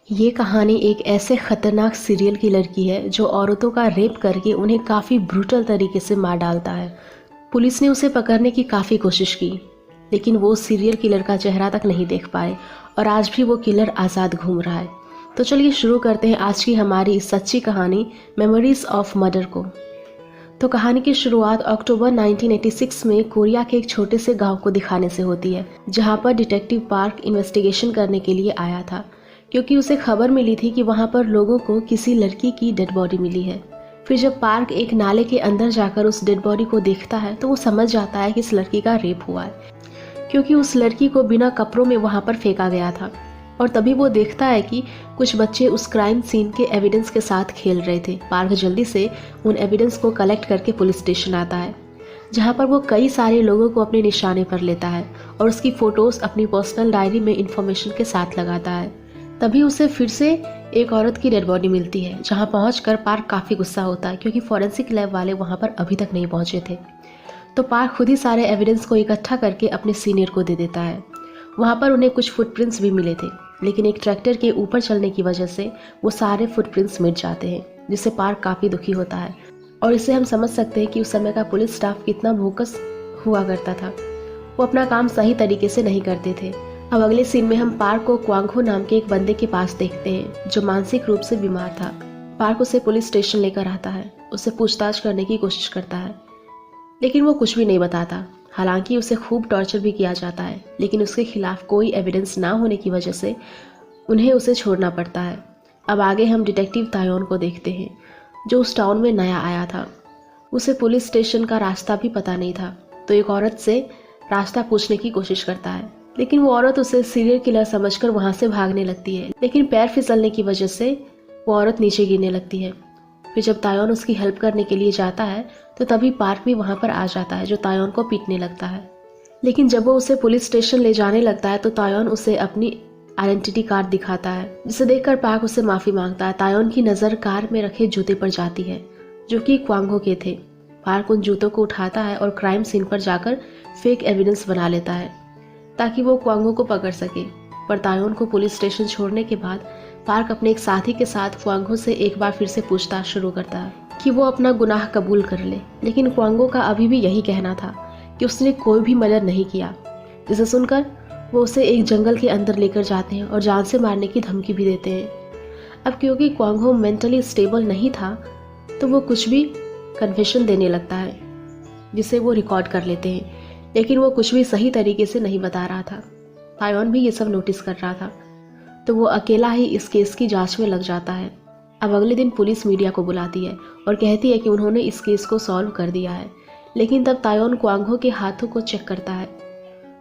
ये कहानी एक ऐसे खतरनाक सीरियल किलर की है जो औरतों का रेप करके उन्हें काफ़ी ब्रूटल तरीके से मार डालता है। पुलिस ने उसे पकड़ने की काफ़ी कोशिश की, लेकिन वो सीरियल किलर का चेहरा तक नहीं देख पाए और आज भी वो किलर आज़ाद घूम रहा है। तो चलिए शुरू करते हैं आज की हमारी इस सच्ची कहानी मेमोरीज ऑफ मर्डर को। तो कहानी की शुरुआत अक्टूबर 1986 में कोरिया के एक छोटे से गांव को दिखाने से होती है, जहां पर डिटेक्टिव पार्क इन्वेस्टिगेशन करने के लिए आया था, क्योंकि उसे खबर मिली थी कि वहां पर लोगों को किसी लड़की की डेड बॉडी मिली है। फिर जब पार्क एक नाले के अंदर जाकर उस डेड बॉडी को देखता है तो वो समझ जाता है कि इस लड़की का रेप हुआ है, क्योंकि उस लड़की को बिना कपड़ों में वहां पर फेंका गया था। और तभी वो देखता है कि कुछ बच्चे उस क्राइम सीन के एविडेंस के साथ खेल रहे थे। पार्क जल्दी से उन एविडेंस को कलेक्ट करके पुलिस स्टेशन आता है, जहां पर वो कई सारे लोगों को अपने निशाने पर लेता है और उसकी फोटोज अपनी पर्सनल डायरी में इंफॉर्मेशन के साथ लगाता है। तभी उसे फिर से एक औरत की डेड बॉडी मिलती है, जहां पहुंचकर पार्क काफ़ी गुस्सा होता है, क्योंकि फॉरेंसिक लैब वाले वहां पर अभी तक नहीं पहुंचे थे। तो पार्क खुद ही सारे एविडेंस को इकट्ठा करके अपने सीनियर को दे देता है। वहां पर उन्हें कुछ फुटप्रिंट्स भी मिले थे, लेकिन एक ट्रैक्टर के ऊपर चलने की वजह से वो सारे फुटप्रिंट्स मिट जाते हैं, जिससे पार्क काफ़ी दुखी होता है। और इससे हम समझ सकते हैं कि उस समय का पुलिस स्टाफ कितना भोकस हुआ करता था। वो अपना काम सही तरीके से नहीं करते थे। अब अगले सीन में हम पार्क को क्वांगहो नाम के एक बंदे के पास देखते हैं, जो मानसिक रूप से बीमार था। पार्क उसे पुलिस स्टेशन लेकर आता है, उससे पूछताछ करने की कोशिश करता है, लेकिन वो कुछ भी नहीं बताता। हालांकि उसे खूब टॉर्चर भी किया जाता है, लेकिन उसके खिलाफ कोई एविडेंस ना होने की वजह से उन्हें उसे छोड़ना पड़ता है। अब आगे हम डिटेक्टिव तायोन को देखते हैं, जो उस टाउन में नया आया था। उसे पुलिस स्टेशन का रास्ता भी पता नहीं था, तो एक औरत से रास्ता पूछने की कोशिश करता है, लेकिन वो औरत उसे सीरियल किलर समझकर वहां से भागने लगती है। लेकिन पैर फिसलने की वजह से वो औरत नीचे गिरने लगती है। फिर जब तायोन उसकी हेल्प करने के लिए जाता है तो तभी पार्क भी वहां पर आ जाता है, जो तायोन को पीटने लगता है। लेकिन जब वो उसे पुलिस स्टेशन ले जाने लगता है तो तायोन उसे अपनी आइडेंटिटी कार्ड दिखाता है, जिसे देखकर पार्क उससे माफी मांगता है। तायोन की नजर कार में रखे जूते पर जाती है, जो कि क्वांगहो के थे। पार्क उन जूतों को उठाता है और क्राइम सीन पर जाकर फेक एविडेंस बना लेता है, ताकि वो क्वांगहो को पकड़ सके। पर तायोन को पुलिस स्टेशन छोड़ने के बाद पार्क अपने एक साथी के साथ क्वांगहो से एक बार फिर से पूछताछ शुरू करता है कि वो अपना गुनाह कबूल कर ले। लेकिन क्वांगहो का अभी भी यही कहना था कि उसने कोई भी मर्डर नहीं किया। जिसे सुनकर वो उसे एक जंगल के अंदर लेकर जाते हैं और जान से मारने की धमकी भी देते हैं। अब क्योंकि क्वांगहो मेंटली स्टेबल नहीं था, तो वो कुछ भी कन्फेशन देने लगता है, जिसे वो रिकॉर्ड कर लेते हैं। लेकिन वो कुछ भी सही तरीके से नहीं बता रहा था। तायोन भी ये सब नोटिस कर रहा था, तो वो अकेला ही इस केस की जांच में लग जाता है। अब अगले दिन पुलिस मीडिया को बुलाती है और कहती है कि उन्होंने इस केस को सॉल्व कर दिया है। लेकिन तब तायोन क्वांगहो के हाथों को चेक करता है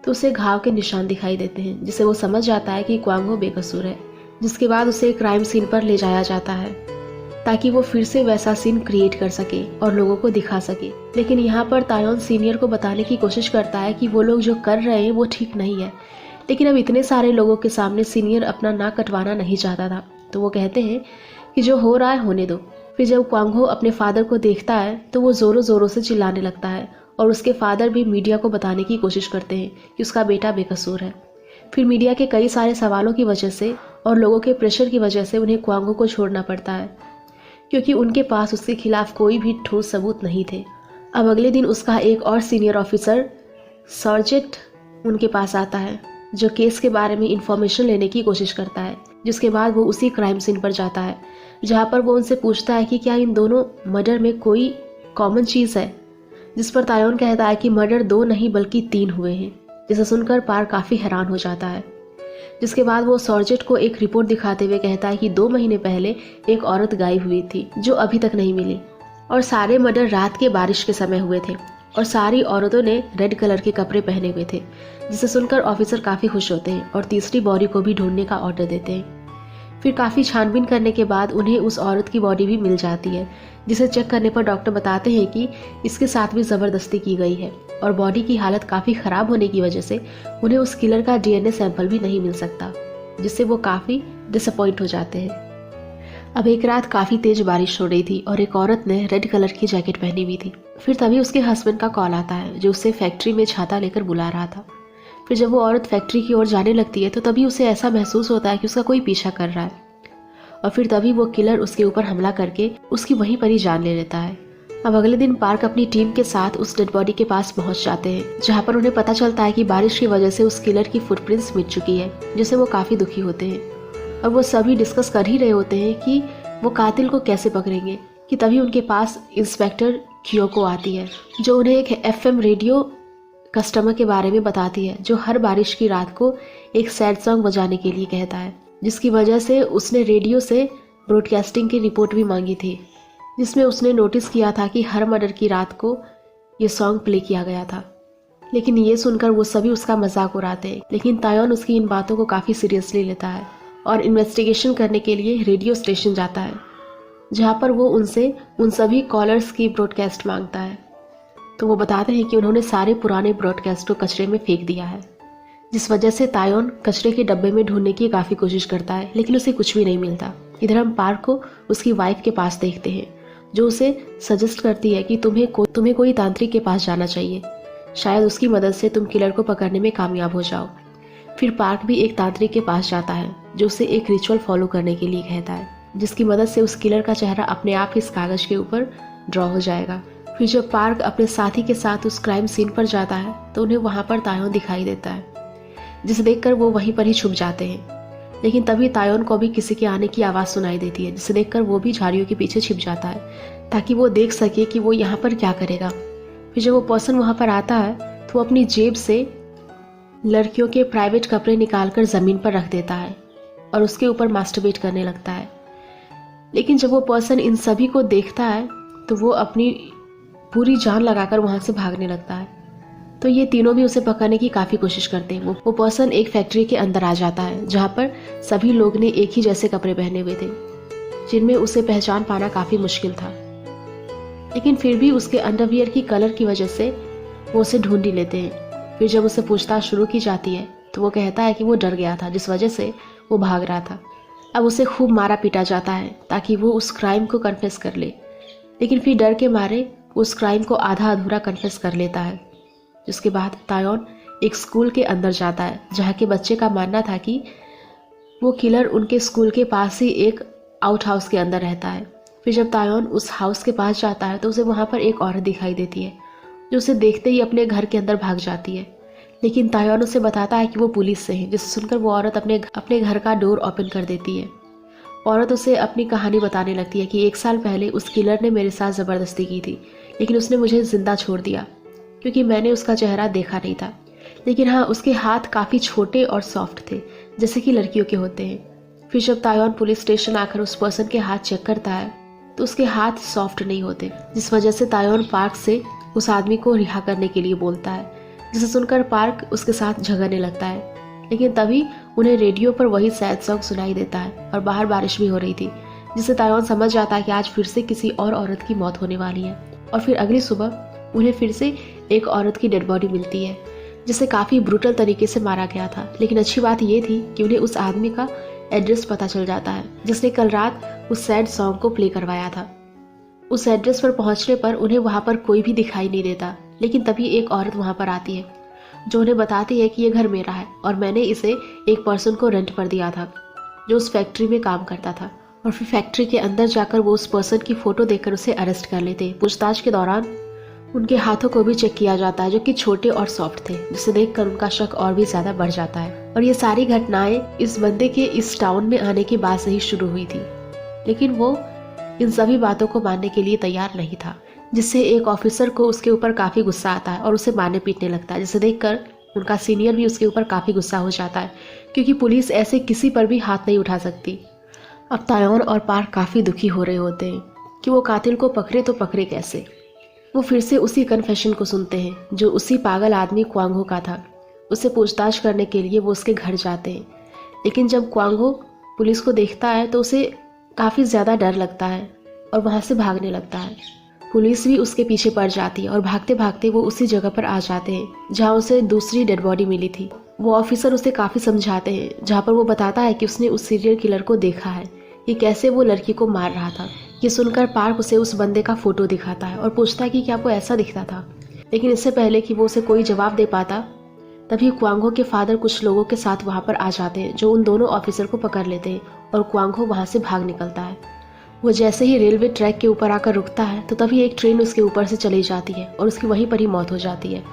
तो उसे घाव के निशान दिखाई देते हैं, जिससे वो समझ जाता है कि क्वांगहो बेकसूर है। जिसके बाद उसे क्राइम सीन पर ले जाया जाता है, ताकि वो फिर से वैसा सीन क्रिएट कर सके और लोगों को दिखा सके। लेकिन यहाँ पर तायोन सीनियर को बताने की कोशिश करता है कि वो लोग जो कर रहे हैं वो ठीक नहीं है। लेकिन अब इतने सारे लोगों के सामने सीनियर अपना नाक कटवाना नहीं चाहता था, तो वो कहते हैं कि जो हो रहा है होने दो। फिर जब क्वांगहो अपने फादर को देखता है तो वो जोरों जोरों से चिल्लाने लगता है, और उसके फादर भी मीडिया को बताने की कोशिश करते हैं कि उसका बेटा बेकसूर है। फिर मीडिया के कई सारे सवालों की वजह से और लोगों के प्रेशर की वजह से उन्हें क्वांगहो को छोड़ना पड़ता है, क्योंकि उनके पास उसके खिलाफ कोई भी ठोस सबूत नहीं थे। अब अगले दिन उसका एक और सीनियर ऑफिसर सर्जेंट उनके पास आता है, जो केस के बारे में इंफॉर्मेशन लेने की कोशिश करता है। जिसके बाद वो उसी क्राइम सीन पर जाता है, जहाँ पर वो उनसे पूछता है कि क्या इन दोनों मर्डर में कोई कॉमन चीज़ है। जिस पर तायोन कहता है कि मर्डर 2 नहीं बल्कि 3 हुए हैं। जिसे सुनकर पार्क काफ़ी हैरान हो जाता है। जिसके बाद वो सर्जेंट को एक रिपोर्ट दिखाते हुए कहता है कि 2 महीने पहले एक औरत गायब हुई थी, जो अभी तक नहीं मिली, और सारे मर्डर रात के बारिश के समय हुए थे, और सारी औरतों ने रेड कलर के कपड़े पहने हुए थे। जिसे सुनकर ऑफिसर काफ़ी खुश होते हैं और तीसरी बॉडी को भी ढूंढने का ऑर्डर देते हैं। फिर काफ़ी छानबीन करने के बाद उन्हें उस औरत की बॉडी भी मिल जाती है, जिसे चेक करने पर डॉक्टर बताते हैं कि इसके साथ भी ज़बरदस्ती की गई है, और बॉडी की हालत काफ़ी ख़राब होने की वजह से उन्हें उस किलर का DNA सैंपल भी नहीं मिल सकता, जिससे वो काफ़ी डिसअपॉइंट हो जाते हैं। अब एक रात काफ़ी तेज बारिश हो रही थी और एक औरत ने रेड कलर की जैकेट पहनी हुई थी। फिर तभी उसके हस्बैंड का कॉल आता है, जो उसे फैक्ट्री में छाता लेकर बुला रहा था। फिर जब वो औरत फैक्ट्री की ओर जाने लगती है तो तभी उसे ऐसा महसूस होता है कि उसका कोई पीछा कर रहा है। और फिर तभी वो किलर उसके ऊपर हमला करके उसकी वहीं पर ही जान ले लेता है। अब अगले दिन पार्क अपनी टीम के साथ उस डेड बॉडी के पास पहुंच जाते हैं, जहां पर उन्हें पता चलता है कि बारिश की वजह से उस किलर की फुटप्रिंट्स मिट चुकी है, जिससे वो काफी दुखी होते हैं। और वो सभी डिस्कस कर ही रहे होते हैं कि वो कातिल को कैसे पकड़ेंगे कि तभी उनके पास इंस्पेक्टर क्योको आती है, जो उन्हें एक FM रेडियो कस्टमर के बारे में बताती है, जो हर बारिश की रात को एक सैड सॉन्ग बजाने के लिए कहता है, जिसकी वजह से उसने रेडियो से ब्रॉडकास्टिंग की रिपोर्ट भी मांगी थी, जिसमें उसने नोटिस किया था कि हर मर्डर की रात को ये सॉन्ग प्ले किया गया था। लेकिन ये सुनकर वो सभी उसका मजाक उड़ाते हैं, लेकिन तायोन उसकी इन बातों को काफ़ी सीरियसली लेता है और इन्वेस्टिगेशन करने के लिए रेडियो स्टेशन जाता है, जहाँ पर वो उनसे उन सभी कॉलर्स की ब्रॉडकास्ट मांगता है। तो वो बताते हैं कि उन्होंने सारे पुराने ब्रॉडकास्ट को कचरे में फेंक दिया है, जिस वजह से तायोन कचरे के डब्बे में ढूंढने की काफ़ी कोशिश करता है, लेकिन उसे कुछ भी नहीं मिलता। इधर हम पार्क को उसकी वाइफ के पास देखते हैं, जो उसे सजेस्ट करती है कि तुम्हें कोई तांत्रिक के पास जाना चाहिए, शायद उसकी मदद से तुम किलर को पकड़ने में कामयाब हो जाओ। फिर पार्क भी एक तांत्रिक के पास जाता है, जो उसे एक रिचुअल फॉलो करने के लिए कहता है, जिसकी मदद से उस किलर का चेहरा अपने आप इस कागज के ऊपर ड्रॉ हो जाएगा। फिर जब पार्क अपने साथी के साथ उस क्राइम सीन पर जाता है तो उन्हें वहां पर तायोन दिखाई देता है, जिसे देखकर वो वहीं पर ही छुप जाते हैं। लेकिन तभी तायोन को भी किसी के आने की आवाज़ सुनाई देती है, जिसे देखकर वो भी झाड़ियों के पीछे छिप जाता है, ताकि वो देख सके कि वो यहाँ पर क्या करेगा। फिर जब वो पर्सन वहाँ पर आता है तो वो अपनी जेब से लड़कियों के प्राइवेट कपड़े निकालकर ज़मीन पर रख देता है और उसके ऊपर मास्टरबेट करने लगता है। लेकिन जब वो पर्सन इन सभी को देखता है तो वो अपनी पूरी जान लगाकर वहाँ से भागने लगता है। तो ये तीनों भी उसे पकड़ने की काफ़ी कोशिश करते हैं। वो पर्सन एक फैक्ट्री के अंदर आ जाता है, जहाँ पर सभी लोग ने एक ही जैसे कपड़े पहने हुए थे, जिनमें उसे पहचान पाना काफ़ी मुश्किल था। लेकिन फिर भी उसके अंडरवियर की कलर की वजह से वो उसे ढूंढ ही लेते हैं। फिर जब उसे पूछताछ शुरू की जाती है तो वो कहता है कि वो डर गया था, जिस वजह से वो भाग रहा था। अब उसे खूब मारा पीटा जाता है ताकि वो उस क्राइम को कन्फेस कर ले, लेकिन फिर डर के मारे उस क्राइम को आधा अधूरा कन्फेस कर लेता है। जिसके बाद तायोन एक स्कूल के अंदर जाता है, जहाँ के बच्चे का मानना था कि वो किलर उनके स्कूल के पास ही एक आउट हाउस के अंदर रहता है। फिर जब तायोन उस हाउस के पास जाता है तो उसे वहाँ पर एक औरत दिखाई देती है, जो उसे देखते ही अपने घर के अंदर भाग जाती है। लेकिन तायोन उसे बताता है कि वो पुलिस से है, जिसे सुनकर वो औरत अपने घर का डोर ओपन कर देती है। औरत उसे अपनी कहानी बताने लगती है कि 1 साल पहले उस किलर ने मेरे साथ ज़बरदस्ती की थी, लेकिन उसने मुझे जिंदा छोड़ दिया क्योंकि मैंने उसका चेहरा देखा नहीं था। लेकिन हाँ, उसके हाथ काफ़ी छोटे और सॉफ्ट थे, जैसे कि लड़कियों के होते हैं। फिर जब तायोन पुलिस स्टेशन आकर उस पर्सन के हाथ चेक करता है तो उसके हाथ सॉफ्ट नहीं होते, जिस वजह से तायोन पार्क से उस आदमी को रिहा करने के लिए बोलता है, जिसे सुनकर पार्क उसके साथ झगड़ने लगता है। लेकिन तभी उन्हें रेडियो पर वही सैड सॉन्ग सुनाई देता है और बाहर बारिश भी हो रही थी, जिससे तायोन समझ जाता है कि आज फिर से किसी और औरत की मौत होने वाली है। और फिर अगली सुबह उन्हें फिर से एक औरत की डेड बॉडी मिलती है, जिसे काफ़ी ब्रूटल तरीके से मारा गया था। लेकिन अच्छी बात यह थी कि उन्हें उस आदमी का एड्रेस पता चल जाता है, जिसने कल रात उस सैड सॉन्ग को प्ले करवाया था। उस एड्रेस पर पहुंचने पर उन्हें वहां पर कोई भी दिखाई नहीं देता, लेकिन तभी एक औरत वहां पर आती है, जो उन्हें बताती है कि ये घर मेरा है और मैंने इसे एक पर्सन को रेंट पर दिया था, जो उस फैक्ट्री में काम करता था। और फिर फैक्ट्री के अंदर जाकर वो उस पर्सन की फोटो देखकर उसे अरेस्ट कर लेते हैं। पूछताछ के दौरान उनके हाथों को भी चेक किया जाता है, जो कि छोटे और सॉफ्ट थे, जिसे देखकर उनका शक और भी ज्यादा बढ़ जाता है। और ये सारी घटनाएं इस बंदे के इस टाउन में आने के बाद से ही शुरू हुई थी, लेकिन वो इन सभी बातों को मानने के लिए तैयार नहीं था, जिससे एक ऑफिसर को उसके ऊपर काफी गुस्सा आता है और उसे मारने पीटने लगता है, जिसे देखकर उनका सीनियर भी उसके ऊपर काफी गुस्सा हो जाता है, क्योंकि पुलिस ऐसे किसी पर भी हाथ नहीं उठा सकती। अब तायोन और पार्क काफी दुखी हो रहे होते हैं कि वो कातिल को पकड़े तो पकड़े कैसे। वो फिर से उसी कन्फेशन को सुनते हैं, जो उसी पागल आदमी क्वांगहो का था। उससे पूछताछ करने के लिए वो उसके घर जाते हैं, लेकिन जब क्वांगहो पुलिस को देखता है तो उसे काफ़ी ज़्यादा डर लगता है और वहाँ से भागने लगता है। पुलिस भी उसके पीछे पड़ जाती है और भागते भागते वो उसी जगह पर आ जाते हैं जहाँ उसे दूसरी डेड बॉडी मिली थी। वो ऑफिसर उसे काफ़ी समझाते हैं, जहाँ पर वो बताता है कि उसने उस सीरियल किलर को देखा है कि कैसे वो लड़की को मार रहा था। ये सुनकर पार्क उसे उस बंदे का फोटो दिखाता है और पूछता है कि क्या वो ऐसा दिखता था। लेकिन इससे पहले कि वो उसे कोई जवाब दे पाता, तभी क्वांगहो के फादर कुछ लोगों के साथ वहाँ पर आ जाते हैं, जो उन दोनों ऑफिसर को पकड़ लेते हैं और क्वांग हो वहाँ से भाग निकलता है। वो जैसे ही रेलवे ट्रैक के ऊपर आकर रुकता है तो तभी एक ट्रेन उसके ऊपर से चली जाती है और उसकी वहीं पर ही मौत हो जाती है।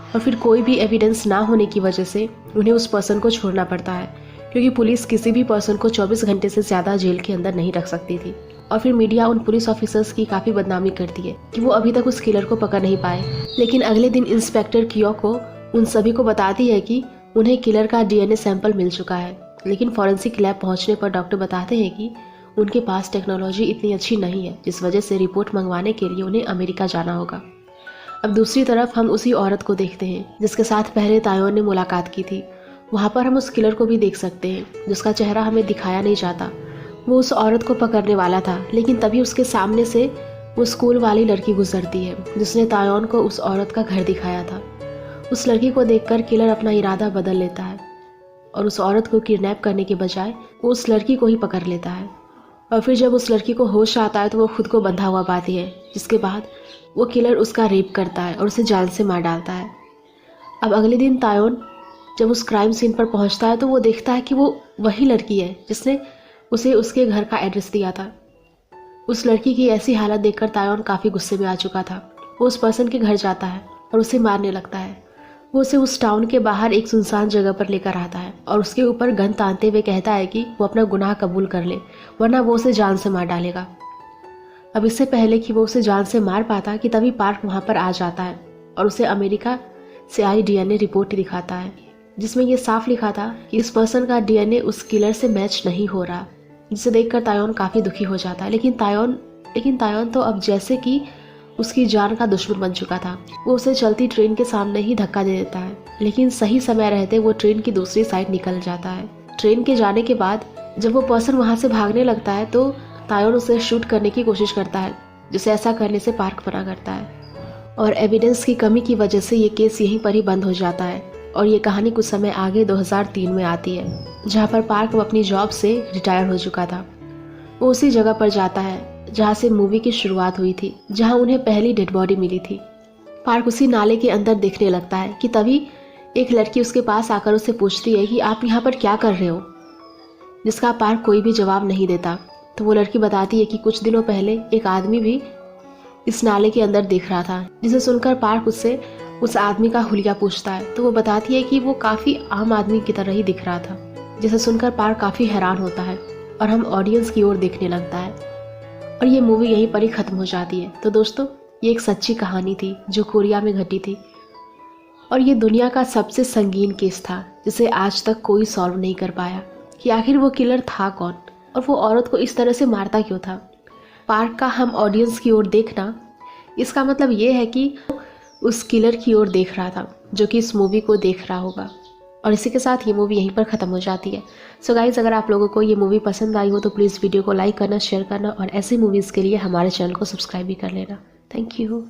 और फिर कोई भी एविडेंस ना होने की वजह से उन्हें उस पर्सन को छोड़ना पड़ता है, क्योंकि पुलिस किसी भी पर्सन को 24 घंटे से ज़्यादा जेल के अंदर नहीं रख सकती थी। और फिर मीडिया उन पुलिस ऑफिसर्स की काफ़ी बदनामी करती है कि वो अभी तक उस किलर को पकड़ नहीं पाए। लेकिन अगले दिन इंस्पेक्टर कियोको उन सभी को बताती है कि उन्हें किलर का डीएनए सैंपल मिल चुका है। लेकिन फॉरेंसिक लैब पहुंचने पर डॉक्टर बताते हैं कि उनके पास टेक्नोलॉजी इतनी अच्छी नहीं है, जिस वजह से रिपोर्ट मंगवाने के लिए उन्हें अमेरिका जाना होगा। अब दूसरी तरफ हम उसी औरत को देखते हैं जिसके साथ पहले तायोन ने मुलाकात की थी। वहाँ पर हम उस किलर को भी देख सकते हैं जिसका चेहरा हमें दिखाया नहीं जाता। वो उस औरत को पकड़ने वाला था, लेकिन तभी उसके सामने से वो स्कूल वाली लड़की गुजरती है जिसने तायोन को उस औरत का घर दिखाया था। उस लड़की को देखकर किलर अपना इरादा बदल लेता है और उस औरत को किडनैप करने के बजाय वो उस लड़की को ही पकड़ लेता है। और फिर जब उस लड़की को होश आता है तो वो खुद को बंधा हुआ पाती है, जिसके बाद वो किलर उसका रेप करता है और उसे जान से मार डालता है। अब अगले दिन तायोन जब उस क्राइम सीन पर पहुंचता है तो वो देखता है कि वो वही लड़की है जिसने उसे उसके घर का एड्रेस दिया था। उस लड़की की ऐसी हालत देखकर तायोन काफ़ी गुस्से में आ चुका था। वो उस पर्सन के घर जाता है और उसे मारने लगता है। वो उसे उस टाउन के बाहर एक सुनसान जगह पर लेकर आता है और उसके ऊपर गन तानते हुए कहता है कि वो अपना गुनाह कबूल कर ले, वरना वो उसे जान से मार डालेगा। अब इससे पहले कि वो उसे जान से मार पाता कि तभी पार्क वहाँ पर आ जाता है और उसे अमेरिका से आई डीएनए रिपोर्ट दिखाता है, जिसमें ये साफ लिखा था कि इस पर्सन का डीएनए उस किलर से मैच नहीं हो रहा, जिसे देखकर तायोन काफ़ी दुखी हो जाता है। लेकिन तायोन तो अब जैसे कि उसकी जान का दुश्मन बन चुका था। वो उसे चलती ट्रेन के सामने ही धक्का दे देता है, लेकिन सही समय रहते वो ट्रेन की दूसरी साइड निकल जाता है। ट्रेन के जाने के बाद जब वो पर्सन वहाँ से भागने लगता है तो तायोन उसे शूट करने की कोशिश करता है, जिसे ऐसा करने से पार्क मना करता है। और एविडेंस की कमी की वजह से ये केस यहीं पर ही बंद हो जाता है और ये कहानी कुछ समय आगे 2003 में आती है, जहाँ पर पार्क अपनी जॉब से रिटायर हो चुका था। वो उसी जगह पर जाता है जहाँ से मूवी की शुरुआत हुई थी, जहाँ उन्हें पहली डेड बॉडी मिली थी। पार्क उसी नाले के अंदर देखने लगता है कि तभी एक लड़की उसके पास आकर उससे पूछती है कि आप यहाँ पर क्या कर रहे हो, जिसका पार्क कोई भी जवाब नहीं देता। तो वो लड़की बताती है कि कुछ दिनों पहले एक आदमी भी इस नाले के अंदर दिख रहा था, जिसे सुनकर पार्क उससे उस आदमी का हुलिया पूछता है। तो वो बताती है कि वो काफ़ी आम आदमी की तरह ही दिख रहा था, जिसे सुनकर पार्क काफ़ी हैरान होता है और हम ऑडियंस की ओर देखने लगता है और ये मूवी यहीं पर ही ख़त्म हो जाती है। तो दोस्तों, ये एक सच्ची कहानी थी जो कोरिया में घटी थी और ये दुनिया का सबसे संगीन केस था जिसे आज तक कोई सॉल्व नहीं कर पाया कि आखिर वो किलर था कौन और वो औरत को इस तरह से मारता क्यों था। पार्क का हम ऑडियंस की ओर देखना, इसका मतलब ये है कि उस किलर की ओर देख रहा था जो कि इस मूवी को देख रहा होगा। और इसी के साथ ये मूवी यहीं पर ख़त्म हो जाती है। सो गाइज़, अगर आप लोगों को ये मूवी पसंद आई हो तो प्लीज़ वीडियो को लाइक करना, शेयर करना और ऐसी मूवीज़ के लिए हमारे चैनल को सब्सक्राइब भी कर लेना। Thank you.